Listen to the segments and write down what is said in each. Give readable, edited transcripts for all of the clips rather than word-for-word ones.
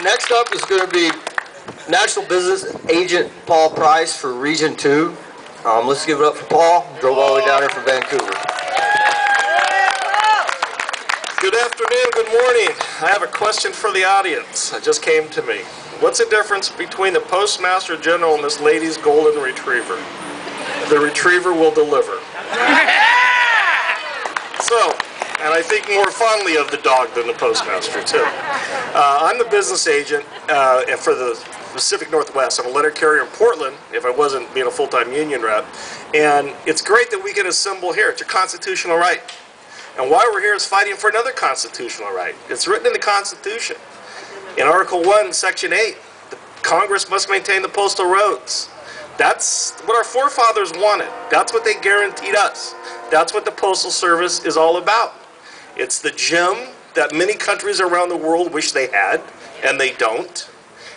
Next up is going to be National Business Agent Paul Price for Region 2. Let's give it up for Paul. Drove all the way down here from Vancouver. Good afternoon, good morning. I have a question for the audience. It just came to me. What's the difference between the Postmaster General and this lady's golden retriever? The retriever will deliver. So, and I think more fondly of the dog than the postmaster too. I'm the business agent for the Pacific Northwest. I'm a letter carrier in Portland, if I wasn't being a full-time union rep. And it's great that we can assemble here. It's a constitutional right. And why we're here is fighting for another constitutional right. It's written in the Constitution. In Article 1, Section 8, the Congress must maintain the postal roads. That's what our forefathers wanted. That's what they guaranteed us. That's what the Postal Service is all about. It's the gem that many countries around the world wish they had, and they don't.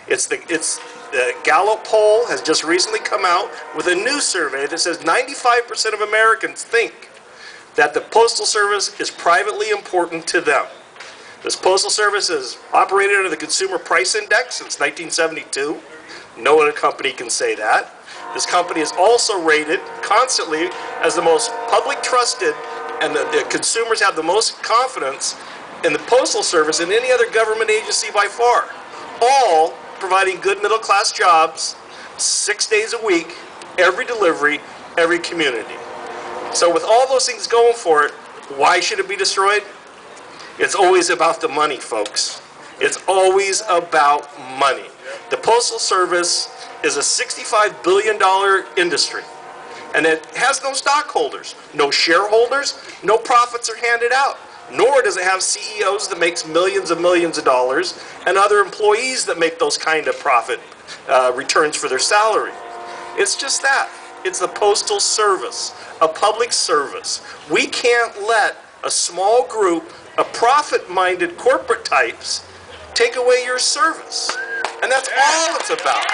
The Gallup poll has just recently come out with a new survey that says 95% of Americans think that the Postal Service is privately important to them. This Postal Service has operated under the Consumer Price Index since 1972. No other company can say that. This company is also rated constantly as the most public trusted, and the consumers have the most confidence in the Postal Service than any other government agency by far. All providing good middle class jobs, 6 days a week, every delivery, every community. So with all those things going for it, why should it be destroyed? It's always about the money, folks. It's always about money. The Postal Service is a $65 billion industry, and it has no stockholders, no shareholders, no profits are handed out, nor does it have CEOs that makes millions of dollars and other employees that make those kind of profit returns for their salary. It's just that. It's the Postal Service, a public service. We can't let a small group of profit-minded corporate types take away your service. And that's all it's about.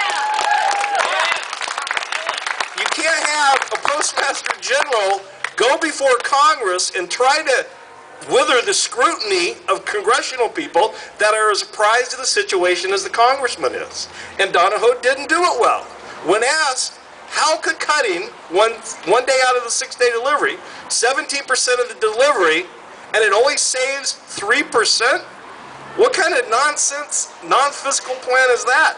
You can't have a Postmaster General go before Congress and try to wither the scrutiny of congressional people that are as apprised of the situation as the congressman is. And Donahoe didn't do it well. When asked, how could cutting one day out of the 6-day delivery, 17% of the delivery, and it only saves 3%? What kind of nonsense, non-fiscal plan is that?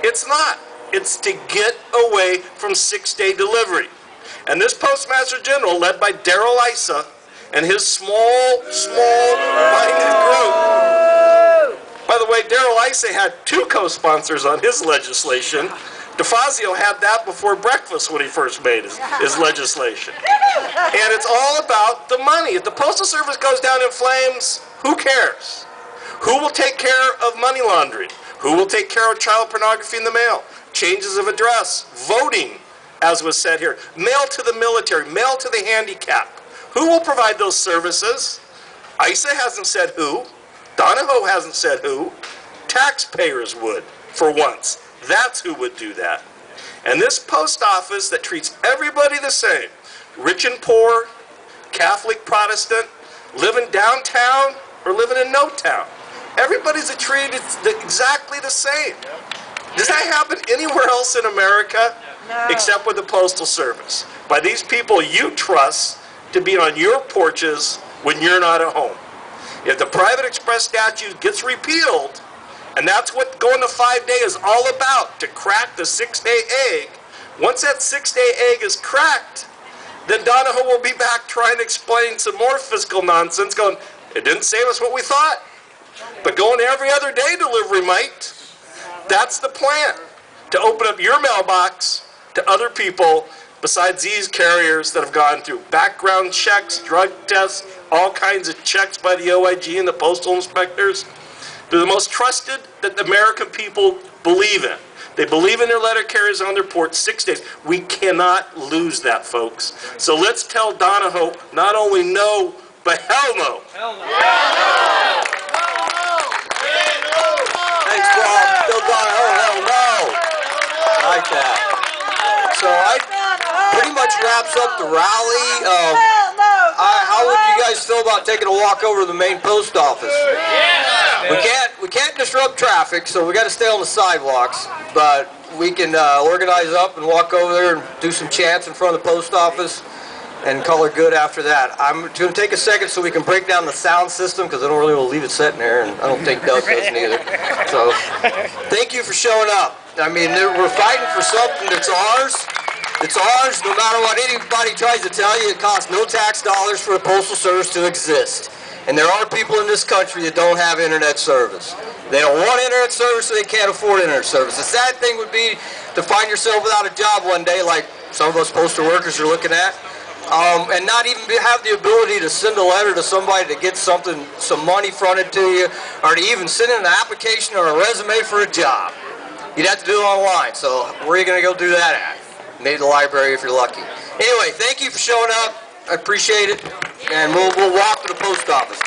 It's not. It's to get away from 6-day delivery. And this Postmaster General, led by Darrell Issa and his small-minded group. By the way, Darrell Issa had 2 co-sponsors on his legislation. DeFazio had that before breakfast when he first made his legislation. And it's all about the money. If the Postal Service goes down in flames, who cares? Who will take care of money laundering? Who will take care of child pornography in the mail? Changes of address, voting, as was said here, mail to the military, mail to the handicapped. Who will provide those services? Issa hasn't said who. Donahoe hasn't said who. Taxpayers would, for once. That's who would do that. And this post office that treats everybody the same, rich and poor, Catholic, Protestant, living downtown or living in no town, everybody's treated exactly the same. Does that happen anywhere else in America? No. Except with the Postal Service. By these people you trust to be on your porches when you're not at home. If the private express statute gets repealed, and that's what going to 5-day is all about, to crack the 6-day egg. Once that 6-day egg is cracked, then Donahoe will be back trying to explain some more fiscal nonsense, going, it didn't save us what we thought, but going to every other day delivery might. That's the plan, to open up your mailbox to other people besides these carriers that have gone through background checks, drug tests, all kinds of checks by the OIG and the postal inspectors. They're the most trusted that the American people believe in. They believe in their letter carriers on their port 6 days. We cannot lose that, folks. So let's tell Donahoe not only no, but hell no. Hell no. Thanks, Bob. Bill Donahoe, hell no. I like that. So I pretty much wraps up the rally. How would you guys feel about taking a walk over to the main post office? Yeah. We can't disrupt traffic, so we got to stay on the sidewalks. But we can organize up and walk over there and do some chants in front of the post office and call it good after that. I'm going to take a second so we can break down the sound system because I don't really want to leave it sitting there, and I don't think Doug does neither. So thank you for showing up. I mean, we're fighting for something that's ours. It's ours no matter what anybody tries to tell you. It costs no tax dollars for a postal service to exist. And there are people in this country that don't have internet service. They don't want internet service, so they can't afford internet service. The sad thing would be to find yourself without a job one day, like some of us postal workers are looking at, and not even have the ability to send a letter to somebody to get something, some money fronted to you, or to even send in an application or a resume for a job. You'd have to do it online. So where are you going to go do that at? Maybe the library if you're lucky. Anyway, thank you for showing up. I appreciate it. And we'll walk to the post office.